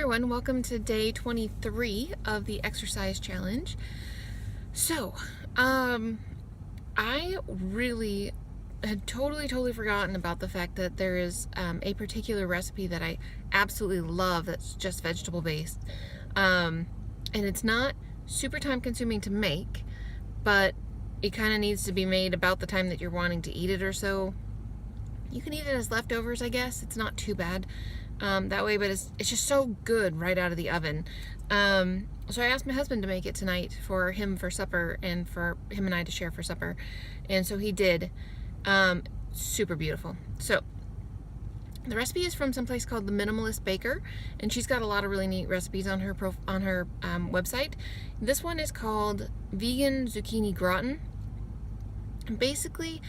everyone, welcome to day 23 of the exercise challenge. So, I really had totally forgotten about the fact that there is a particular recipe that I absolutely love that's just vegetable based. And it's not super time consuming to make, but it kind of needs to be made about the time that you're wanting to eat it or so. You can eat it as leftovers, I guess. It's not too bad that way, but it's just so good right out of the oven. So I asked my husband to make it tonight for him for supper and for him and I to share for supper. And so he did. Super beautiful. So the recipe is from some place called The Minimalist Baker, and she's got a lot of really neat recipes on her website. This one is called Vegan Zucchini Gratin. Basically,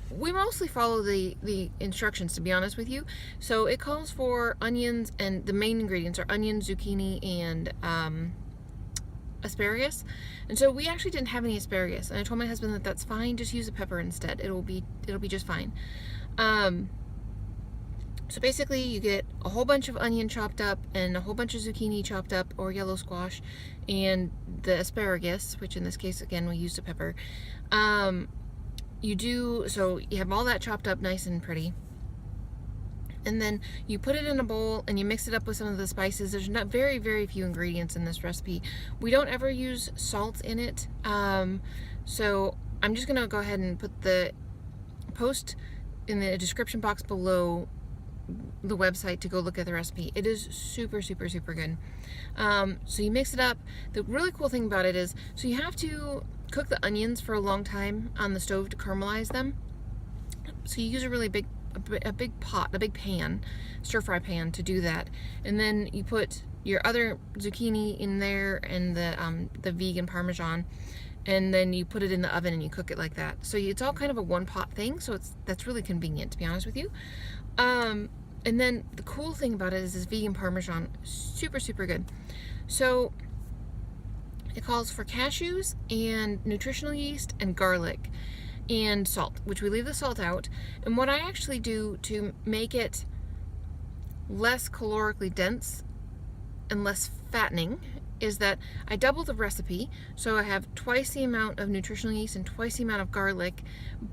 we mostly follow the instructions, to be honest with you. So it calls for onions, and the main ingredients are onion, zucchini, and asparagus. And so we actually didn't have any asparagus, and I told my husband that that's fine, just use a pepper instead. It'll be just fine. So basically you get a whole bunch of onion chopped up and a whole bunch of zucchini chopped up, or yellow squash, and the asparagus, which in this case again we used a pepper. So you have all that chopped up nice and pretty, and then you put it in a bowl and you mix it up with some of the spices. There's not very few ingredients in this recipe. We don't ever use salt in it, so I'm just gonna go ahead and put the post in the description box below the website to go look at the recipe. It is super good. So you mix it up. The really cool thing about it is, so you have to cook the onions for a long time on the stove to caramelize them. So you use a really big pot, a big pan, stir fry pan, to do that. And then you put your other zucchini in there and the vegan Parmesan, and then you put it in the oven and you cook it like that. So it's all kind of a one pot thing, so that's really convenient, to be honest with you. And then the cool thing about it is this vegan Parmesan, super good. So it calls for cashews and nutritional yeast and garlic and salt, which we leave the salt out. And what I actually do to make it less calorically dense and less fattening is that I double the recipe. So I have twice the amount of nutritional yeast and twice the amount of garlic,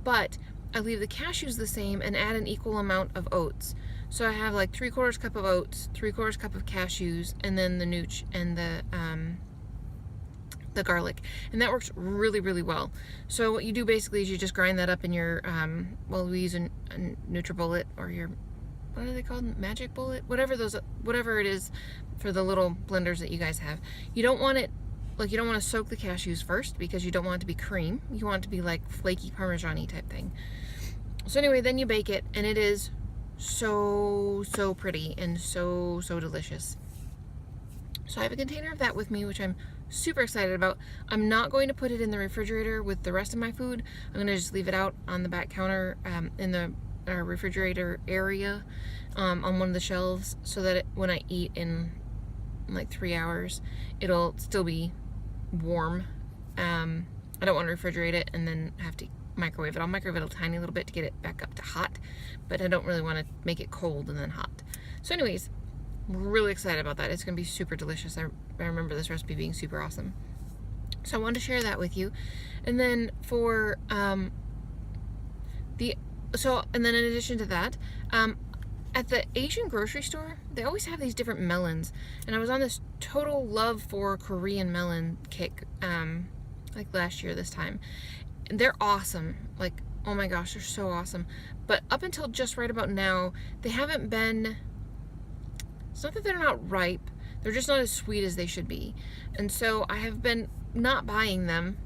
but I leave the cashews the same and add an equal amount of oats. So I have like 3/4 cup of oats, 3/4 cup of cashews, and then the nooch and the garlic, and that works really well. So what you do basically is you just grind that up in your we use a NutriBullet, or your, what are they called, Magic Bullet, whatever it is for the little blenders that you guys have. You don't want to soak the cashews first, because you don't want it to be cream. You want it to be like flaky Parmesan-y type thing. So anyway, then you bake it, and it is so pretty and so delicious. So I have a container of that with me, which I'm super excited about. I'm not going to put it in the refrigerator with the rest of my food. I'm going to just leave it out on the back counter in the refrigerator area on one of the shelves, so that when I eat in like 3 hours, it'll still be warm. I don't want to refrigerate it and then have to microwave it. I'll microwave it a tiny little bit to get it back up to hot, but I don't really want to make it cold and then hot. So anyways, I'm really excited about that. It's going to be super delicious. I remember this recipe being super awesome. So I wanted to share that with you. And then for and then in addition to that, at the Asian grocery store, they always have these different melons, and I was on this total love for Korean melon kick like last year this time. And they're awesome. Like, oh my gosh, they're so awesome. But up until just right about now, they haven't been, it's not that they're not ripe, they're just not as sweet as they should be. And so I have been not buying them.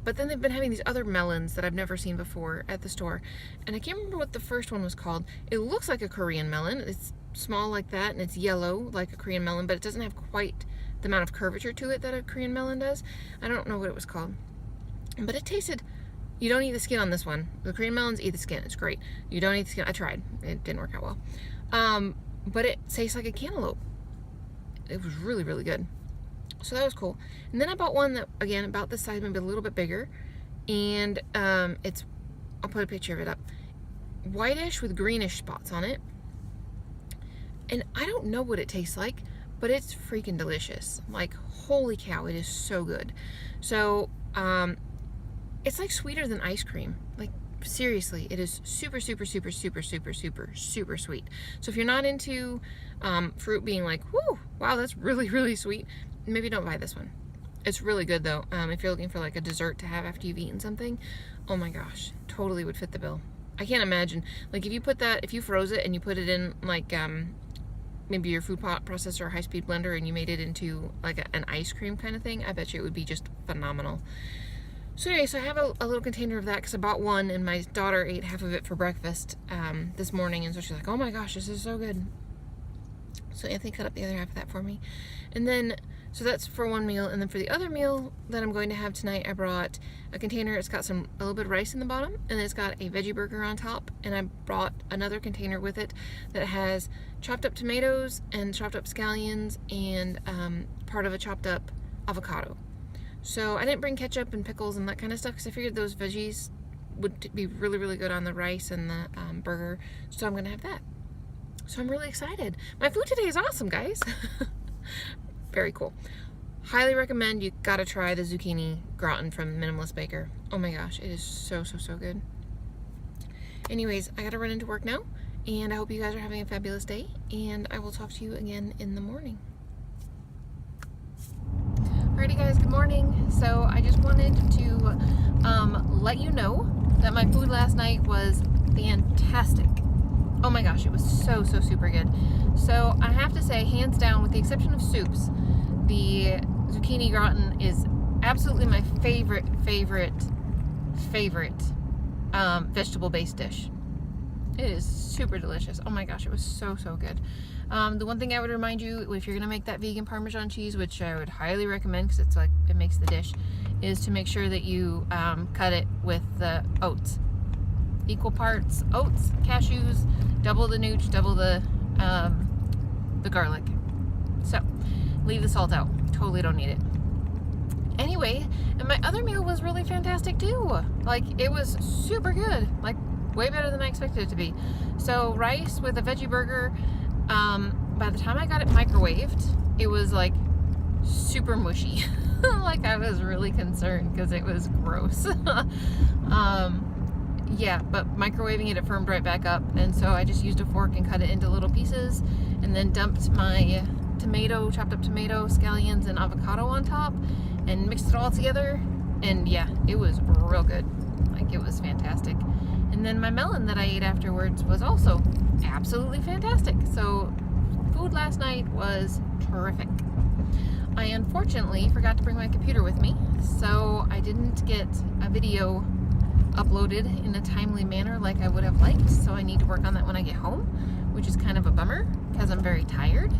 But then they've been having these other melons that I've never seen before at the store. And I can't remember what the first one was called. It looks like a Korean melon. It's small like that, and it's yellow like a Korean melon, but it doesn't have quite the amount of curvature to it that a Korean melon does. I don't know what it was called. But it tasted, you don't eat the skin on this one. The Korean melons eat the skin. It's great. You don't eat the skin. I tried. It didn't work out well. But it tastes like a cantaloupe. It was really good. So that was cool. And then I bought one that, again, about this size, maybe a little bit bigger. And I'll put a picture of it up. Whitish with greenish spots on it. And I don't know what it tastes like, but it's freaking delicious. Like, holy cow, it is so good. So, it's like sweeter than ice cream. Like, seriously, it is super, super, super, super, super, super, super sweet. So if you're not into fruit being like, whoo, wow, that's really, really sweet, maybe don't buy this one. It's really good though. If you're looking for like a dessert to have after you've eaten something, oh my gosh, totally would fit the bill. I can't imagine, like if you froze it and you put it in like maybe your food processor or high-speed blender and you made it into like an ice cream kind of thing, I bet you it would be just phenomenal. So anyway, so I have a little container of that because I bought one and my daughter ate half of it for breakfast this morning, and so she's like, oh my gosh, this is so good. So Anthony cut up the other half of that for me. And then, so that's for one meal, and then for the other meal that I'm going to have tonight, I brought a container. It's got a little bit of rice in the bottom, and it's got a veggie burger on top, and I brought another container with it that has chopped up tomatoes and chopped up scallions and part of a chopped up avocado. So I didn't bring ketchup and pickles and that kind of stuff because I figured those veggies would be really, really good on the rice and the burger. So I'm going to have that. So I'm really excited. My food today is awesome, guys. Very cool. Highly recommend. You got to try the zucchini gratin from Minimalist Baker. Oh my gosh, it is so, so, so good. Anyways, I got to run into work now. And I hope you guys are having a fabulous day. And I will talk to you again in the morning. Alrighty guys, good morning. So I just wanted to let you know that my food last night was fantastic. Oh my gosh, it was so, so super good. So I have to say, hands down, with the exception of soups, the zucchini gratin is absolutely my favorite vegetable-based dish. It is super delicious. Oh my gosh, it was so, so good. The one thing I would remind you, if you're gonna make that vegan Parmesan cheese, which I would highly recommend because it's like, it makes the dish, is to make sure that you cut it with the oats. Equal parts oats, cashews, double the nooch, double the garlic. So, leave the salt out. Totally don't need it. Anyway, and my other meal was really fantastic too. Like, it was super good. Like, way better than I expected it to be. So rice with a veggie burger. By the time I got it microwaved, it was like super mushy. Like I was really concerned because it was gross. Yeah, but microwaving it firmed right back up, and so I just used a fork and cut it into little pieces, and then dumped my chopped up tomato, scallions, and avocado on top, and mixed it all together. And yeah, it was real good. Like, it was fantastic. And then my melon that I ate afterwards was also absolutely fantastic. So food last night was terrific. I unfortunately forgot to bring my computer with me, so I didn't get a video uploaded in a timely manner like I would have liked. So I need to work on that when I get home, which is kind of a bummer because I'm very tired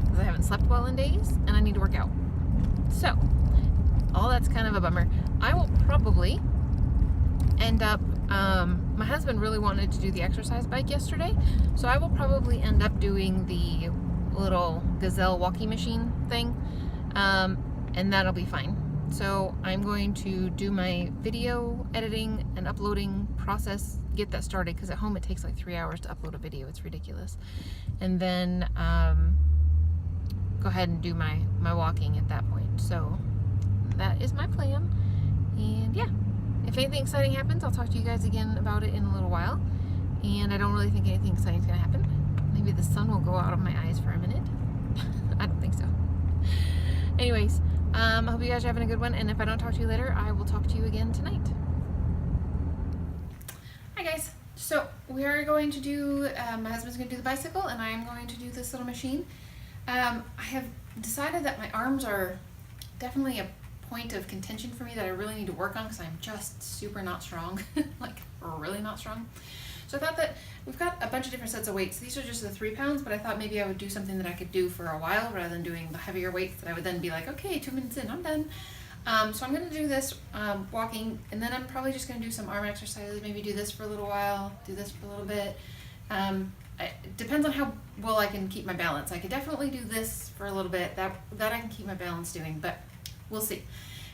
because I haven't slept well in days and I need to work out. So all that's kind of a bummer. I will probably end up my husband really wanted to do the exercise bike yesterday, so I will probably end up doing the little Gazelle walking machine thing, and that'll be fine. So I'm going to do my video editing and uploading process, get that started, because at home it takes like 3 hours to upload a video. It's ridiculous. And then go ahead and do my walking at that point. So that is my plan. And yeah, if anything exciting happens, I'll talk to you guys again about it in a little while. And I don't really think anything exciting is going to happen. Maybe the sun will go out of my eyes for a minute. I don't think so. Anyways, I hope you guys are having a good one, and if I don't talk to you later, I will talk to you again tonight. Hi guys. So we are going to do, my husband's going to do the bicycle, and I am going to do this little machine. I have decided that my arms are definitely a point of contention for me that I really need to work on because I'm just super not strong, like really not strong. So I thought that we've got a bunch of different sets of weights. These are just the 3 pounds, but I thought maybe I would do something that I could do for a while rather than doing the heavier weights that I would then be like, okay, 2 minutes in, I'm done. So I'm going to do this walking, and then I'm probably just going to do some arm exercises, maybe do this for a little while, do this for a little bit. It depends on how well I can keep my balance. I could definitely do this for a little bit. That I can keep my balance doing, but we'll see.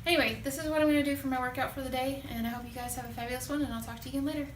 Anyway, this is what I'm going to do for my workout for the day, and I hope you guys have a fabulous one, and I'll talk to you again later.